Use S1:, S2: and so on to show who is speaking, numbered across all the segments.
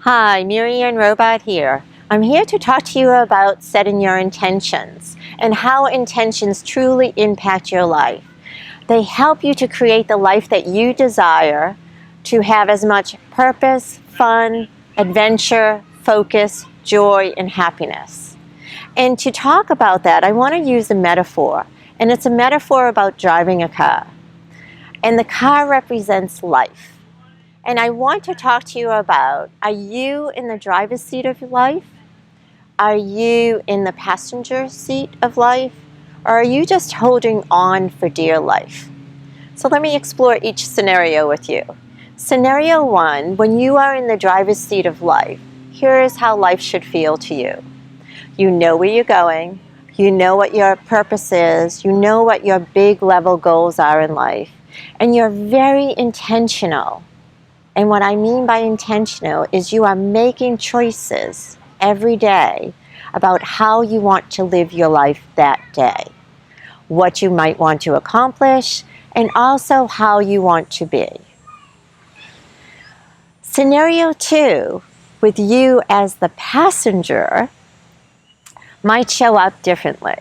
S1: Hi, Marianne Robot here. I'm here to talk to you about setting your intentions and how intentions truly impact your life. They help you to create the life that you desire, to have as much purpose, fun, adventure, focus, joy, and happiness. And to talk about that, I want to use a metaphor, and it's a metaphor about driving a car. And the car represents life. And I want to talk to you about, are you in the driver's seat of your life? Are you in the passenger seat of life? Or are you just holding on for dear life? So let me explore each scenario with you. Scenario one, when you are in the driver's seat of life, here is how life should feel to you. You know where you're going. You know what your purpose is. You know what your big level goals are in life. And you're very intentional. And what I mean by intentional is you are making choices every day about how you want to live your life that day, what you might want to accomplish, and also how you want to be. Scenario two, with you as the passenger, might show up differently.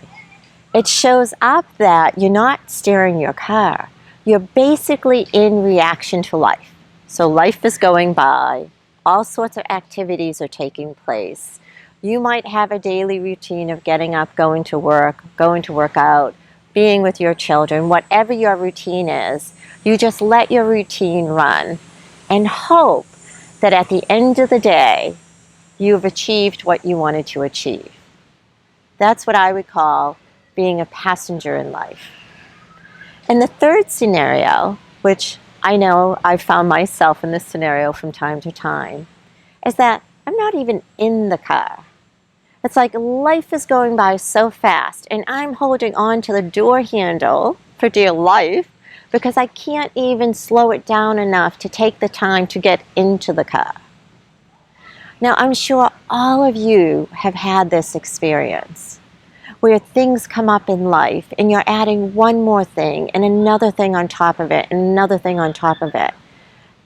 S1: It shows up that you're not steering your car. You're basically in reaction to life. So life is going by, all sorts of activities are taking place. You might have a daily routine of getting up, going to work out, being with your children, whatever your routine is. You just let your routine run and hope that at the end of the day, you've achieved what you wanted to achieve. That's what I would call being a passenger in life. And the third scenario, which I know I've found myself in this scenario from time to time, is that I'm not even in the car. It's like life is going by so fast and I'm holding on to the door handle for dear life because I can't even slow it down enough to take the time to get into the car. Now, I'm sure all of you have had this experience where things come up in life and you're adding one more thing and another thing on top of it and another thing on top of it.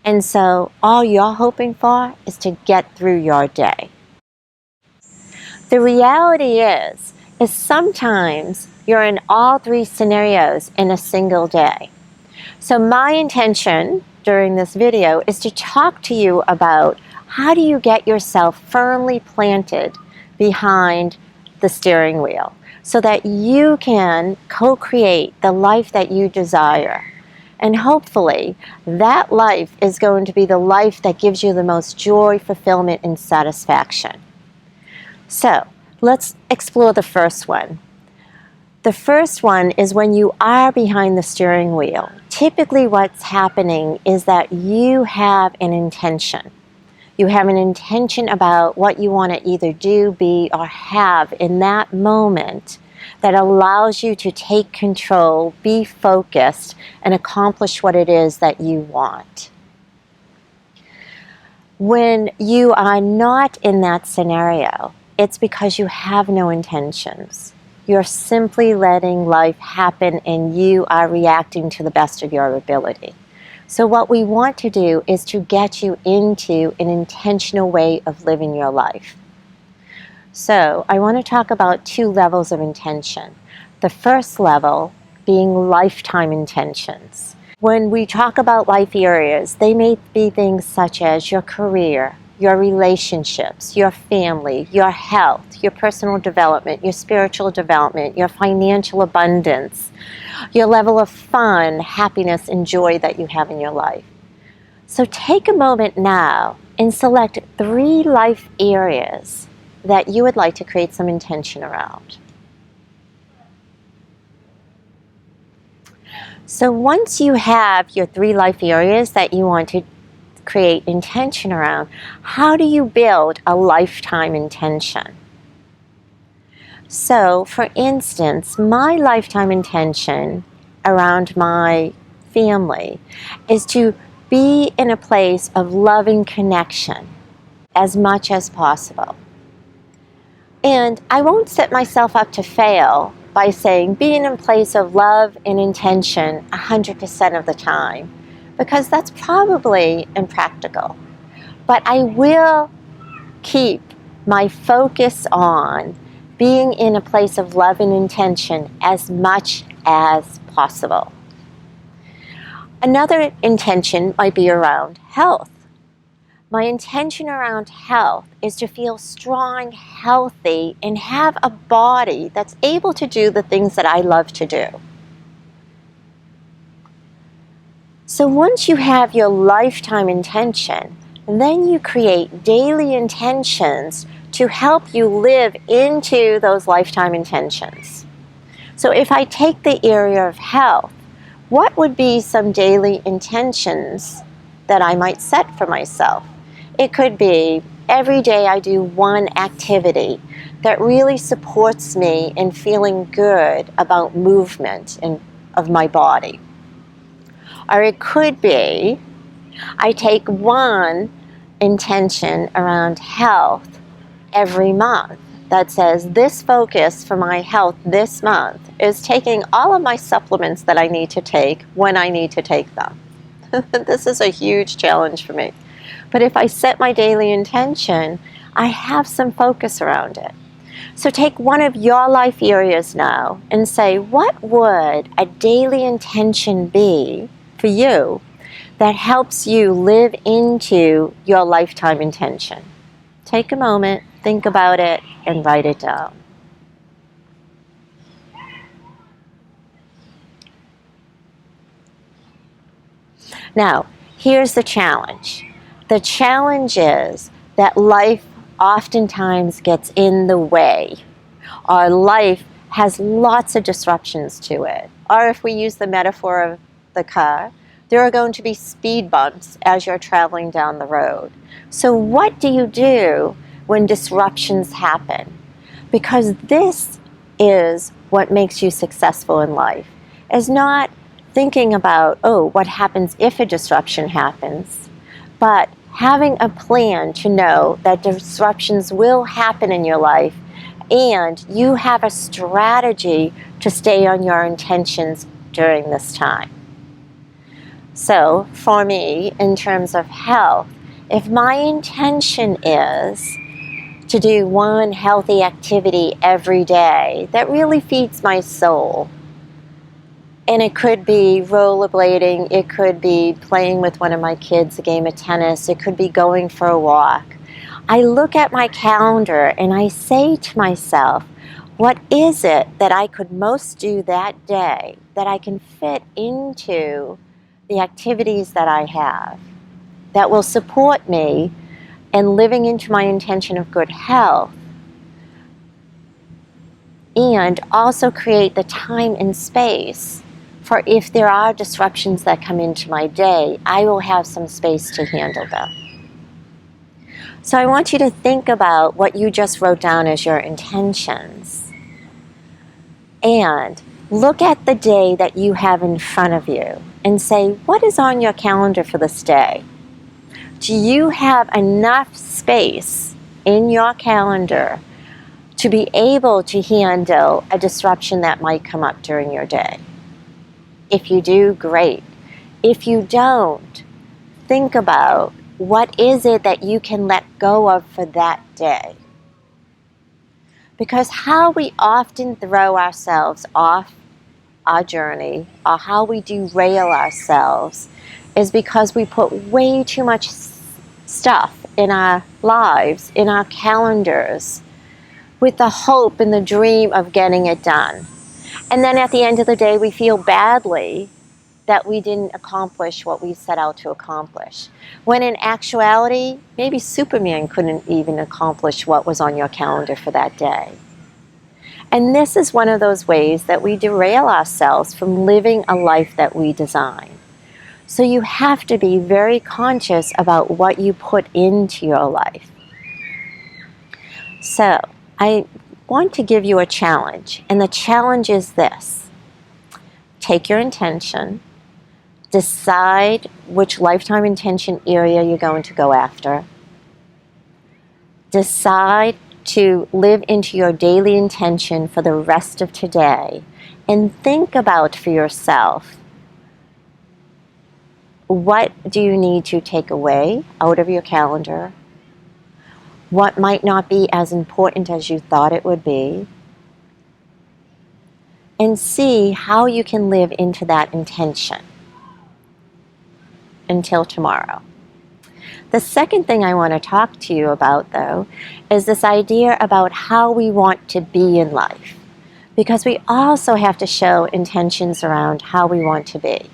S1: And so all you're hoping for is to get through your day. The reality is sometimes you're in all three scenarios in a single day. So my intention during this video is to talk to you about how do you get yourself firmly planted behind the steering wheel, so that you can co-create the life that you desire. And hopefully, that life is going to be the life that gives you the most joy, fulfillment, and satisfaction. So, let's explore the first one. The first one is when you are behind the steering wheel. Typically what's happening is that you have an intention. You have an intention about what you want to either do, be, or have in that moment that allows you to take control, be focused, and accomplish what it is that you want. When you are not in that scenario, it's because you have no intentions. You're simply letting life happen and you are reacting to the best of your ability. So what we want to do is to get you into an intentional way of living your life. So I want to talk about two levels of intention. The first level being lifetime intentions. When we talk about life areas, they may be things such as your career, your relationships, your family, your health, your personal development, your spiritual development, your financial abundance, your level of fun, happiness, and joy that you have in your life. So take a moment now and select 3 life areas that you would like to create some intention around. So once you have your 3 life areas that you want to create intention around, how do you build a lifetime intention? So, for instance, my lifetime intention around my family is to be in a place of loving connection as much as possible. And I won't set myself up to fail by saying be in a place of love and intention 100% of the time, because that's probably impractical. But I will keep my focus on being in a place of love and intention as much as possible. Another intention might be around health. My intention around health is to feel strong, healthy, and have a body that's able to do the things that I love to do. So once you have your lifetime intention, then you create daily intentions to help you live into those lifetime intentions. So if I take the area of health, what would be some daily intentions that I might set for myself? It could be every day I do one activity that really supports me in feeling good about movement of my body. Or it could be I take one intention around health every month that says this focus for my health this month is taking all of my supplements that I need to take when I need to take them. This is a huge challenge for me. But if I set my daily intention, I have some focus around it. So take one of your life areas now and say, what would a daily intention be for you that helps you live into your lifetime intention? Take a moment, think about it, and write it down. Now, here's the challenge. The challenge is that life oftentimes gets in the way. Our life has lots of disruptions to it. Or if we use the metaphor of the car, there are going to be speed bumps as you're traveling down the road. So what do you do when disruptions happen? Because this is what makes you successful in life, is not thinking about, oh, what happens if a disruption happens, but having a plan to know that disruptions will happen in your life, and you have a strategy to stay on your intentions during this time. So for me, in terms of health, if my intention is to do one healthy activity every day that really feeds my soul, and it could be rollerblading, it could be playing with one of my kids a game of tennis, it could be going for a walk, I look at my calendar and I say to myself, what is it that I could most do that day that I can fit into the activities that I have that will support me in living into my intention of good health, and also create the time and space for if there are disruptions that come into my day, I will have some space to handle them. So I want you to think about what you just wrote down as your intentions, and look at the day that you have in front of you and say, what is on your calendar for this day? Do you have enough space in your calendar to be able to handle a disruption that might come up during your day? If you do, great. If you don't, think about what is it that you can let go of for that day. Because how we often throw ourselves off our journey, or how we derail ourselves, is because we put way too much stuff in our lives, in our calendars, with the hope and the dream of getting it done. And then at the end of the day, we feel badly that we didn't accomplish what we set out to accomplish. When in actuality, maybe Superman couldn't even accomplish what was on your calendar for that day. And this is one of those ways that we derail ourselves from living a life that we design. So you have to be very conscious about what you put into your life. So I want to give you a challenge, and the challenge is this. Take your intention, decide which lifetime intention area you're going to go after, decide to live into your daily intention for the rest of today, and think about for yourself, what do you need to take away out of your calendar? what might not be as important as you thought it would be, and see how you can live into that intention until tomorrow. The second thing I want to talk to you about, though, is this idea about how we want to be in life, because we also have to show intentions around how we want to be.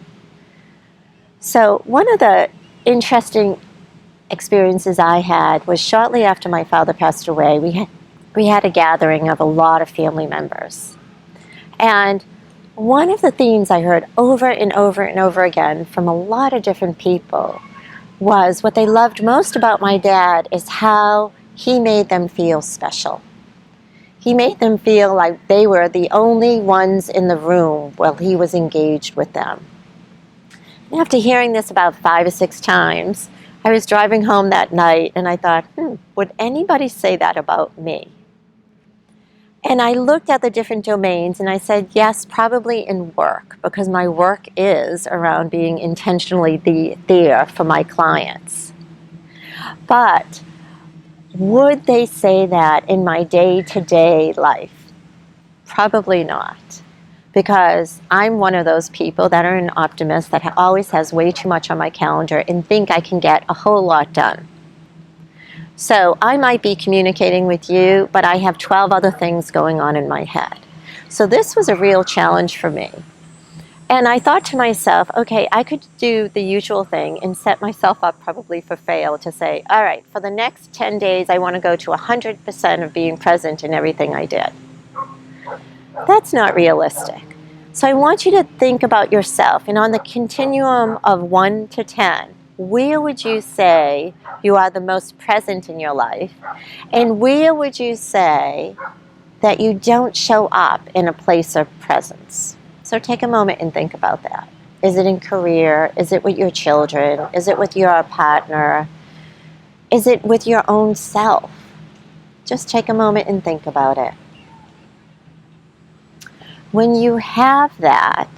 S1: So one of the interesting experiences I had was shortly after my father passed away. We had a gathering of a lot of family members. And one of the themes I heard over and over and over again from a lot of different people was what they loved most about my dad is how he made them feel special. He made them feel like they were the only ones in the room while he was engaged with them. And after hearing this about 5 or 6 times, I was driving home that night and I thought, would anybody say that about me? And I looked at the different domains and I said, yes, probably in work, because my work is around being intentionally there for my clients. But would they say that in my day-to-day life? Probably not, because I'm one of those people that are an optimist that always has way too much on my calendar and think I can get a whole lot done. So I might be communicating with you, but I have 12 other things going on in my head. So this was a real challenge for me. And I thought to myself, okay, I could do the usual thing and set myself up probably for fail to say, all right, for the next 10 days, I want to go to 100% of being present in everything I did. That's not realistic. So I want you to think about yourself, and on the continuum of 1 to 10, where would you say you are the most present in your life? And where would you say that you don't show up in a place of presence? So take a moment and think about that. Is it in career? Is it with your children? Is it with your partner? Is it with your own self? Just take a moment and think about it. When you have that,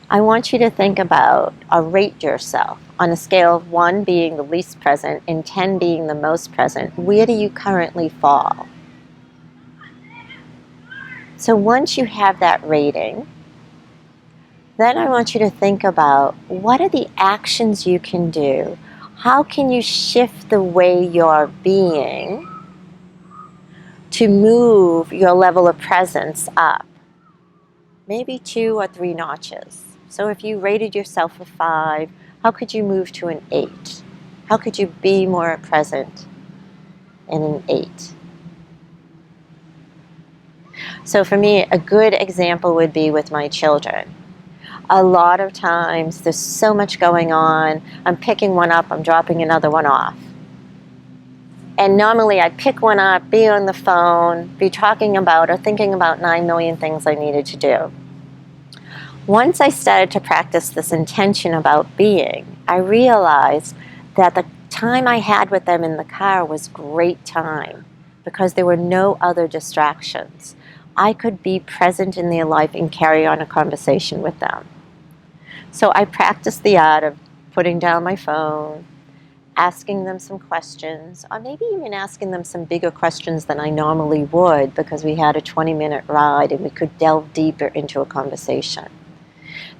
S1: I want you to think about or rate yourself on a scale of 1 being the least present and 10 being the most present. Where do you currently fall? So once you have that rating, then I want you to think about what are the actions you can do? How can you shift the way you're being to move your level of presence up? Maybe 2 or 3 notches. So if you rated yourself a 5, how could you move to an 8? How could you be more present in an 8? So for me, a good example would be with my children. A lot of times there's so much going on. I'm picking one up, I'm dropping another one off. And normally I'd pick one up, be on the phone, be talking about or thinking about 9 million things I needed to do. Once I started to practice this intention about being, I realized that the time I had with them in the car was great time because there were no other distractions. I could be present in their life and carry on a conversation with them. So I practiced the art of putting down my phone, asking them some questions, or maybe even asking them some bigger questions than I normally would because we had a 20-minute ride and we could delve deeper into a conversation.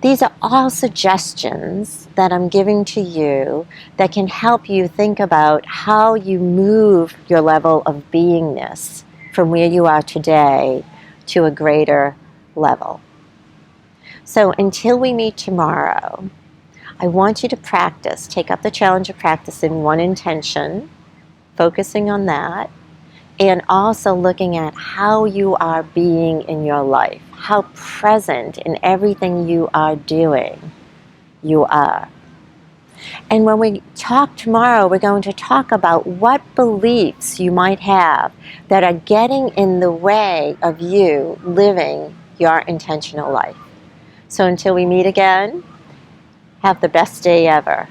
S1: These are all suggestions that I'm giving to you that can help you think about how you move your level of beingness from where you are today to a greater level. So until we meet tomorrow, I want you to practice, take up the challenge of practicing one intention, focusing on that, and also looking at how you are being in your life, how present in everything you are doing you are. And when we talk tomorrow, we're going to talk about what beliefs you might have that are getting in the way of you living your intentional life. So until we meet again, have the best day ever.